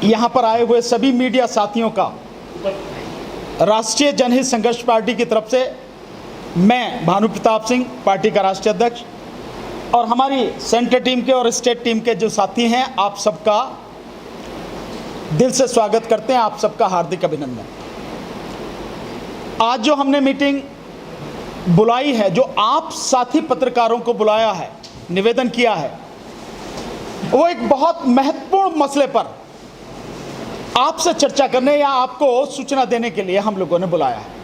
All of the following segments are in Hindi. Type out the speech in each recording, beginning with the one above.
यहाँ पर आए हुए सभी मीडिया साथियों का राष्ट्रीय जनहित संघर्ष पार्टी की तरफ से मैं भानु प्रताप सिंह, पार्टी का राष्ट्रीय अध्यक्ष, और हमारी सेंटर टीम के और स्टेट टीम के जो साथी हैं, आप सबका दिल से स्वागत करते हैं। आप सबका हार्दिक अभिनंदन। आज जो हमने मीटिंग बुलाई है, जो आप साथी पत्रकारों को बुलाया है, निवेदन किया है, वो एक बहुत महत्वपूर्ण मसले पर आपसे चर्चा करने या आपको सूचना देने के लिए हम लोगों ने बुलाया है।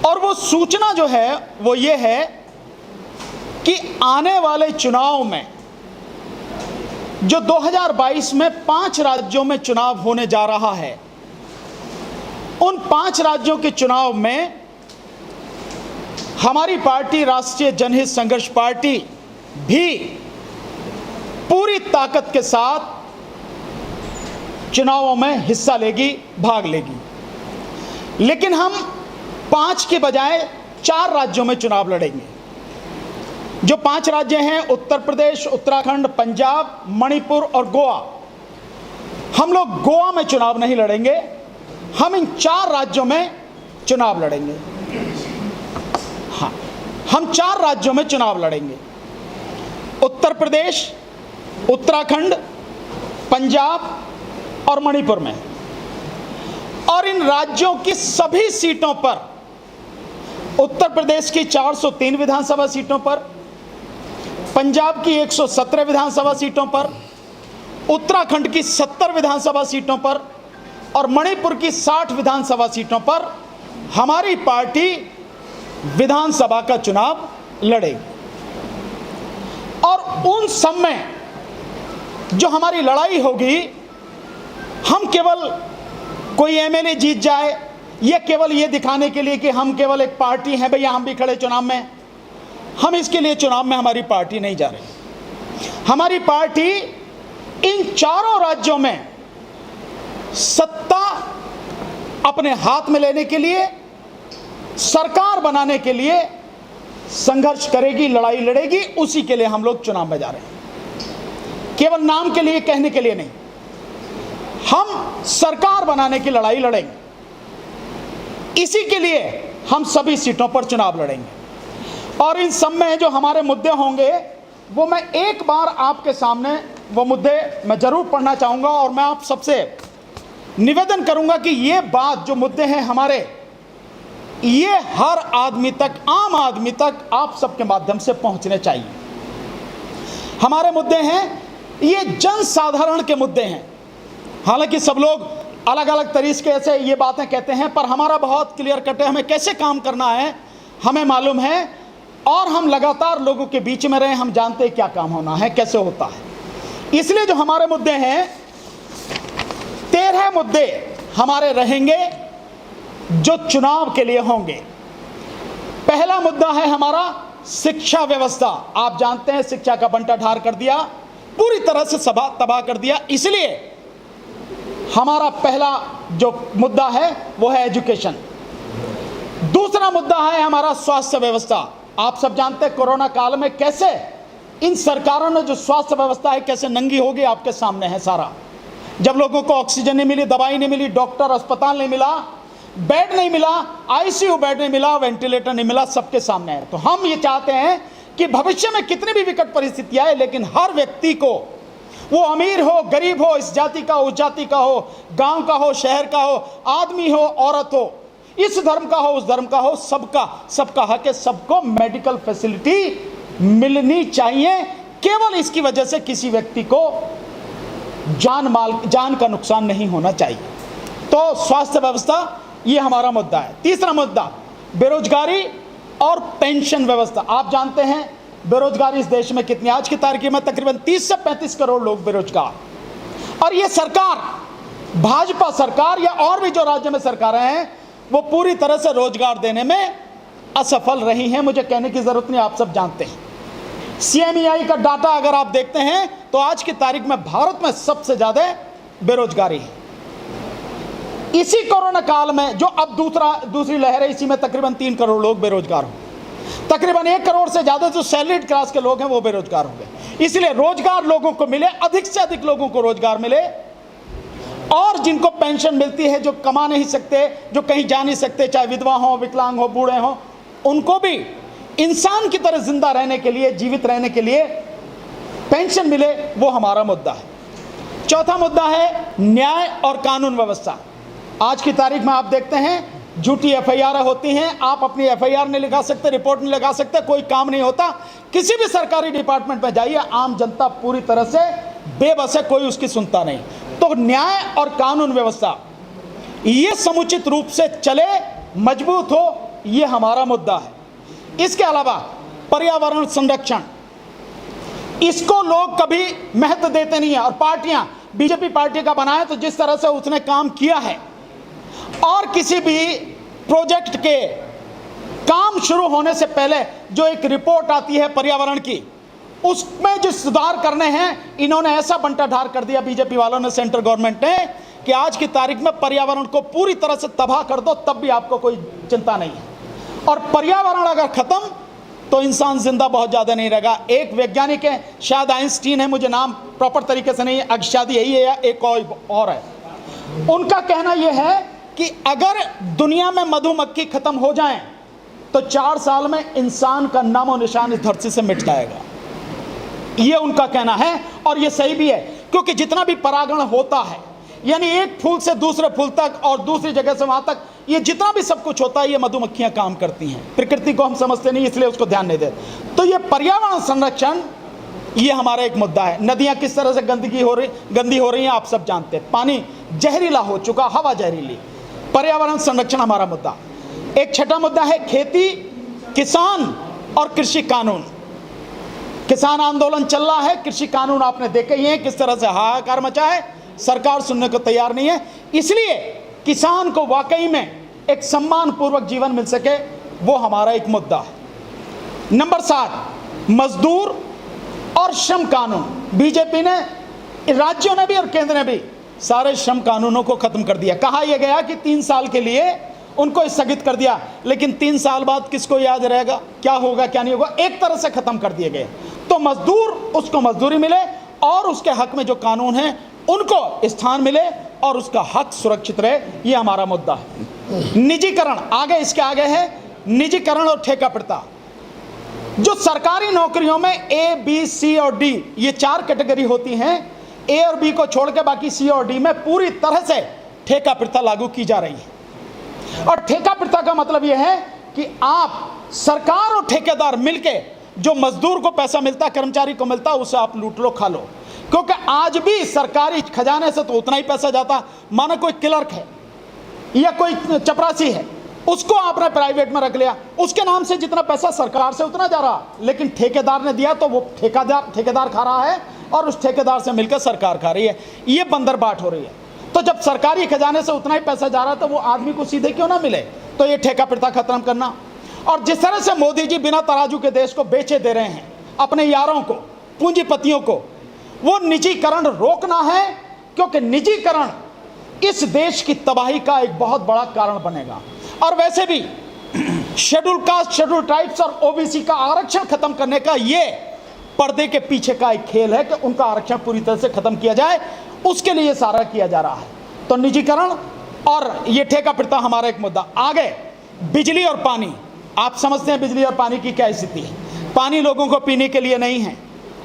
और वो सूचना जो है वो ये है कि आने वाले चुनाव में जो 2022 में 5 राज्यों में चुनाव होने जा रहा है, उन 5 राज्यों के चुनाव में हमारी पार्टी राष्ट्रीय जनहित संघर्ष पार्टी भी पूरी ताकत के साथ चुनावों में हिस्सा लेगी, भाग लेगी। लेकिन हम 5 के बजाय 4 राज्यों में चुनाव लड़ेंगे। जो 5 राज्य हैं, उत्तर प्रदेश, उत्तराखंड, पंजाब, मणिपुर और गोवा। हम लोग गोवा में चुनाव नहीं लड़ेंगे, हम इन 4 राज्यों में चुनाव लड़ेंगे। हाँ, हम 4 राज्यों में चुनाव लड़ेंगे। उत्तर प्रदेश, उत्तराखंड, पंजाब और मणिपुर में। और इन राज्यों की सभी सीटों पर, उत्तर प्रदेश की 403 विधानसभा सीटों पर, पंजाब की 117 विधानसभा सीटों पर, उत्तराखंड की 70 विधानसभा सीटों पर और मणिपुर की 60 विधानसभा सीटों पर हमारी पार्टी विधानसभा का चुनाव लड़ेगी। और उन सब में जो हमारी लड़ाई होगी, हम केवल कोई एमएलए जीत जाए, ये केवल ये दिखाने के लिए कि हम केवल एक पार्टी हैं, भैया हम भी खड़े चुनाव में, हम इसके लिए चुनाव में हमारी पार्टी नहीं जा रही। हमारी पार्टी इन 4 राज्यों में सत्ता अपने हाथ में लेने के लिए, सरकार बनाने के लिए संघर्ष करेगी, लड़ाई लड़ेगी। उसी के लिए हम लोग चुनाव में जा रहे हैं, केवल नाम के लिए, कहने के लिए नहीं। हम सरकार बनाने की लड़ाई लड़ेंगे, इसी के लिए हम सभी सीटों पर चुनाव लड़ेंगे। और इन सब में जो हमारे मुद्दे होंगे, वो मैं एक बार आपके सामने वो मुद्दे मैं जरूर पढ़ना चाहूँगा। और मैं आप सबसे निवेदन करूँगा कि ये बात, जो मुद्दे हैं हमारे, ये हर आदमी तक, आम आदमी तक आप सबके माध्यम से पहुँचने चाहिए। हमारे मुद्दे हैं, ये जनसाधारण के मुद्दे हैं। हालांकि सब लोग अलग अलग तरीके से ये बातें कहते हैं, पर हमारा बहुत क्लियर कट है, हमें कैसे काम करना है हमें मालूम है। और हम लगातार लोगों के बीच में रहे, हम जानते हैं क्या काम होना है, कैसे होता है। इसलिए जो हमारे मुद्दे हैं, 13 मुद्दे हमारे रहेंगे जो चुनाव के लिए होंगे। पहला मुद्दा है हमारा शिक्षा व्यवस्था। आप जानते हैं शिक्षा का बंटाढार कर दिया, पूरी तरह से तबाह कर दिया। इसलिए हमारा पहला जो मुद्दा है वो है एजुकेशन। दूसरा मुद्दा है हमारा स्वास्थ्य व्यवस्था। आप सब जानते हैं कोरोना काल में कैसे इन सरकारों ने जो स्वास्थ्य व्यवस्था है कैसे नंगी हो गई, आपके सामने है सारा। जब लोगों को ऑक्सीजन नहीं मिली, दवाई नहीं मिली, डॉक्टर, अस्पताल नहीं मिला, बेड नहीं मिला, आईसीयू बेड नहीं मिला, वेंटिलेटर नहीं मिला, सबके सामने है। तो हम ये चाहते हैं कि भविष्य में कितनी भी विकट परिस्थितियां आए, लेकिन हर व्यक्ति को, वो अमीर हो, गरीब हो, इस जाति का हो, उस जाति का हो, गांव का हो, शहर का हो, आदमी हो, औरत हो, इस धर्म का हो, उस धर्म का हो, सबका हक है, सबको मेडिकल फैसिलिटी मिलनी चाहिए। केवल इसकी वजह से किसी व्यक्ति को जान का नुकसान नहीं होना चाहिए। तो स्वास्थ्य व्यवस्था, ये हमारा मुद्दा है। तीसरा मुद्दा बेरोजगारी और पेंशन व्यवस्था। आप जानते हैं बेरोजगारी इस देश में कितनी, आज की तारीख में तकरीबन 30 से 35 करोड़ लोग बेरोजगार। और ये सरकार, भाजपा सरकार या और भी जो राज्य में सरकारें हैं, वो पूरी तरह से रोजगार देने में असफल रही हैं। मुझे कहने की जरूरत नहीं, आप सब जानते हैं। CMEI का डाटा अगर आप देखते हैं तो आज की तारीख में भारत में सबसे ज्यादा बेरोजगारी है। इसी कोरोना काल में जो अब दूसरी लहर है, इसी में तकरीबन 3 करोड़ लोग बेरोजगार हो। तकरीबन 1 करोड़ से ज़्यादा जो सैलरीड क्लास के लोग हैं वो बेरोजगार हो गए। इसलिए रोजगार लोगों को मिले, अधिक से अधिक लोगों को रोजगार मिले, और जिनको पेंशन मिलती है, जो कमा नहीं सकते, जो कहीं जा नहीं सकते, चाहे विधवा हो, विकलांग हो, बूढ़े हो, उनको भी इंसान की तरह जिंदा रहने के लिए, जीवित रहने के लिए पेंशन मिले, वो हमारा मुद्दा है। चौथा मुद्दा है न्याय और कानून व्यवस्था। आज की तारीख में आप देखते हैं झूठी एफआईआर होती हैं, आप अपनी एफआईआर नहीं लगा सकते, रिपोर्ट नहीं लगा सकते, कोई काम नहीं होता। किसी भी सरकारी डिपार्टमेंट में जाइए, आम जनता पूरी तरह से बेबस है, कोई उसकी सुनता नहीं। तो न्याय और कानून व्यवस्था ये समुचित रूप से चले, मजबूत हो, ये हमारा मुद्दा है। इसके अलावा पर्यावरण संरक्षण, इसको लोग कभी महत्व देते नहीं है। और पार्टियां, बीजेपी पार्टी का बनाए तो जिस तरह से उसने काम किया है, और किसी भी प्रोजेक्ट के काम शुरू होने से पहले जो एक रिपोर्ट आती है पर्यावरण की, उसमें जो सुधार करने हैं, इन्होंने ऐसा बंटाढार कर दिया बीजेपी वालों ने, सेंट्रल गवर्नमेंट ने, कि आज की तारीख में पर्यावरण को पूरी तरह से तबाह कर दो, तब भी आपको कोई चिंता नहीं है। और पर्यावरण अगर खत्म तो इंसान जिंदा बहुत ज़्यादा नहीं रहेगा। एक वैज्ञानिक है, शायद आइंस्टीन है, मुझे नाम प्रॉपर तरीके से नहीं है, शायद यही है या एक और है, उनका कहना यह है कि अगर दुनिया में मधुमक्खी खत्म हो जाए तो 4 साल में इंसान का नामो निशान इस धरती से मिट जाएगा। ये उनका कहना है, और ये सही भी है, क्योंकि जितना भी परागण होता है, यानी एक फूल से दूसरे फूल तक और दूसरी जगह से वहां तक, ये जितना भी सब कुछ होता है, ये मधुमक्खियां काम करती हैं। प्रकृति को हम समझते नहीं, इसलिए उसको ध्यान नहीं देते। तो ये पर्यावरण संरक्षण, ये हमारा एक मुद्दा है। नदियां किस तरह से गंदी हो रही हैं आप सब जानते हैं, पानी जहरीला हो चुका, हवा जहरीली। पर्यावरण संरक्षण हमारा मुद्दा। एक छठा मुद्दा है खेती, किसान और कृषि कानून। किसान आंदोलन चल रहा है, कृषि कानून आपने देखे ही हैं किस तरह से हाहाकार मचा है, सरकार सुनने को तैयार नहीं है। इसलिए किसान को वाकई में एक सम्मानपूर्वक जीवन मिल सके, वो हमारा एक मुद्दा है। नंबर 7, मजदूर और श्रम कानून। बीजेपी ने, राज्यों ने भी और केंद्र ने भी सारे श्रम कानूनों को खत्म कर दिया। कहा यह गया कि 3 साल के लिए उनको स्थगित कर दिया, लेकिन 3 साल बाद किसको याद रहेगा क्या होगा क्या नहीं होगा, एक तरह से खत्म कर दिए गए। तो मजदूर, उसको मजदूरी मिले, और उसके हक में जो कानून है उनको स्थान मिले, और उसका हक सुरक्षित रहे, ये हमारा मुद्दा है। निजीकरण, आगे इसके आगे है निजीकरण और ठेका प्रथा। जो सरकारी नौकरियों में ए, बी, सी और डी, ये 4 कैटेगरी होती हैं, ए और बी को छोड़ के बाकी सी और डी में पूरी तरह से ठेका प्रथा लागू की जा रही है। और ठेका प्रथा का मतलब यह है कि आप, सरकार और ठेकेदार मिलके, जो मजदूर को पैसा मिलता, कर्मचारी को मिलता, उसे आप लूट लो, खा लो। क्योंकि आज भी सरकारी खजाने से तो उतना ही पैसा जाता, माना कोई क्लर्क है या कोई चपरासी है, उसको आपने प्राइवेट में रख लिया, उसके नाम से जितना पैसा सरकार से उतना जा रहा, लेकिन ठेकेदार ने दिया तो वो ठेकेदार खा रहा है, और उस ठेकेदार से मिलकर सरकार खा रही है। ये बंदरबाट हो रही है। तो जब सरकारी खजाने से उतना ही पैसा जा रहा है, तो वो आदमी को सीधे क्यों ना मिले? तो ये ठेका प्रथा खत्म करना। और जिस तरह से मोदी जी बिना तराजू के देश को बेचे दे रहे हैं अपने यारों को, पूंजीपतियों को, वो निजीकरण रोकना है, क्योंकि निजीकरण इस देश की तबाही का एक बहुत बड़ा कारण बनेगा। और वैसे भी शेड्यूल कास्ट, शेड्यूल ट्राइब्स और ओबीसी का आरक्षण खत्म करने का ये पर्दे के पीछे का एक खेल है कि उनका आरक्षण पूरी तरह से खत्म किया जाए, उसके लिए सारा किया जा रहा है। तो निजीकरण और ये ठेका प्रथा हमारा एक मुद्दा। आगे बिजली और पानी, आप समझते हैं बिजली और पानी की क्या स्थिति है। पानी लोगों को पीने के लिए नहीं है,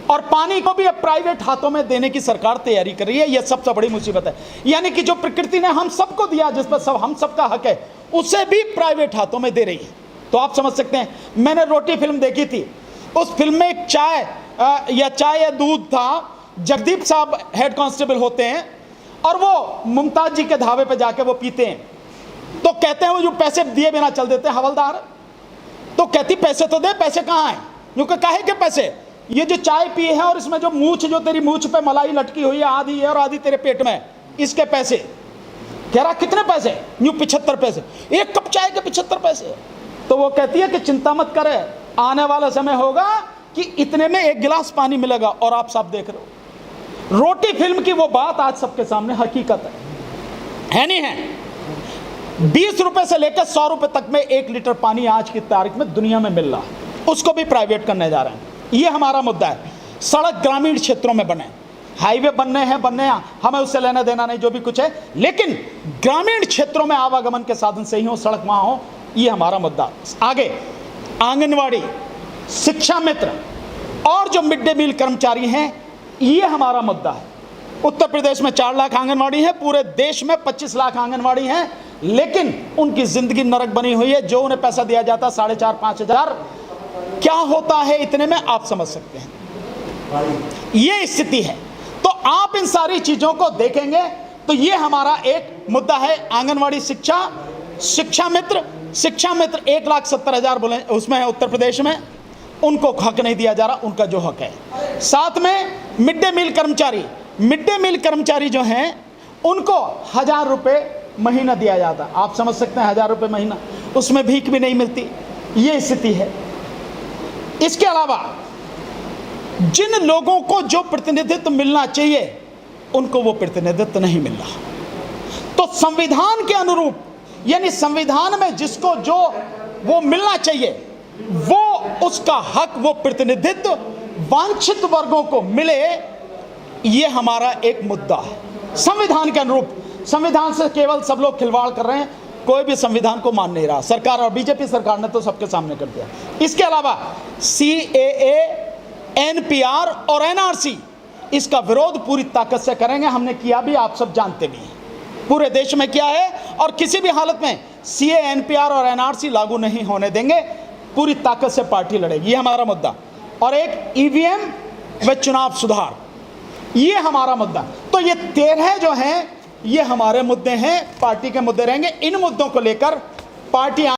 और पानी को भी अब प्राइवेट हाथों में देने की सरकार तैयारी कर रही है। यह सबसे बड़ी मुसीबत है। यानी कि जो प्रकृति ने हम सबको दिया, जिस पर सब हम सबका हक है, उसे भी प्राइवेट हाथों में दे रही है। तो आप समझ सकते हैं। मैंने रोटी फिल्म देखी थी, उस फिल्म में एक चाय या दूध था। जगदीप साहब हेड कांस्टेबल होते हैं, और वो मुमताज जी के ढाबे पे जाके वो पीते हैं, तो कहते हैं वो जो पैसे दिए बिना चल देते हैं हवलदार। तो कहती पैसे तो दे, पैसे कहाँ हैं? क्योंकि काहे के पैसे? ये जो चाय पी है और इसमें जो मूछ, जो तेरी मूछ पे मलाई लटकी हुई है, आधी है और आधी तेरे पेट में, इसके पैसे। कह रहा कितने पैसे? यूं 75 पैसे, एक कप चाय के 75 पैसे। तो वो कहती है कि चिंता मत करे, आने वाला समय होगा कि इतने में 1 गिलास पानी मिलेगा। और आप सब देख रहे हो, रोटी फिल्म की वो बात आज सबके सामने हकीकत है नहीं है? 20 रुपए से लेकर 100 रुपए तक में 1 लीटर पानी आज की तारीख में दुनिया में मिल रहा है, उसको भी प्राइवेट करने जा रहे हैं। ये हमारा मुद्दा है। सड़क ग्रामीण क्षेत्रों में बने, हाईवे बनने हैं, हमें उससे लेना देना नहीं, जो भी कुछ है, लेकिन ग्रामीण क्षेत्रों में आवागमन के साधन सही हो, सड़क वहां हो, ये हमारा मुद्दा। आगे आंगनवाड़ी, शिक्षा मित्र और जो मिड डे मील कर्मचारी हैं, ये हमारा मुद्दा है। उत्तर प्रदेश में 4 लाख आंगनवाड़ी है, पूरे देश में 25 लाख आंगनवाड़ी हैं, लेकिन उनकी जिंदगी नरक बनी हुई है। जो उन्हें पैसा दिया जाता 4,500-5,000 क्या होता है इतने में, आप समझ सकते हैं, ये स्थिति है। तो आप इन सारी चीजों को देखेंगे तो ये हमारा एक मुद्दा है। आंगनवाड़ी, शिक्षा मित्र 1,70,000 बोले उसमें है उत्तर प्रदेश में, उनको हक नहीं दिया जा रहा, उनका जो हक है। साथ में मिड डे मील कर्मचारी जो हैं उनको 1,000 रुपये महीना दिया जाता। आप समझ सकते हैं 1,000 रुपये महीना, उसमें भीख भी नहीं मिलती, ये स्थिति है। इसके अलावा जिन लोगों को जो प्रतिनिधित्व मिलना चाहिए उनको वो प्रतिनिधित्व नहीं मिल रहा। तो संविधान के अनुरूप, यानी संविधान में जिसको जो वो मिलना चाहिए, वो उसका हक, वो प्रतिनिधित्व वांछित वर्गों को मिले, ये हमारा एक मुद्दा है। संविधान के अनुरूप, संविधान से केवल सब लोग खिलवाड़ कर रहे हैं, कोई भी संविधान को मान नहीं रहा सरकार, और बीजेपी सरकार ने तो सबके सामने कर दिया। इसके अलावा CAA, NPR और NRC, इसका विरोध पूरी ताकत से करेंगे। हमने किया भी, आप सब जानते भी हैं, पूरे देश में किया है, और किसी भी हालत में CAA, NPR और NRC लागू नहीं होने देंगे। पूरी ताकत से पार्टी लड़ेगी, ये हमारा मुद्दा। और एक EVM व चुनाव सुधार, ये हमारा मुद्दा। तो ये 13 जो हैं ये हमारे मुद्दे हैं, पार्टी के मुद्दे रहेंगे। इन मुद्दों को लेकर पार्टी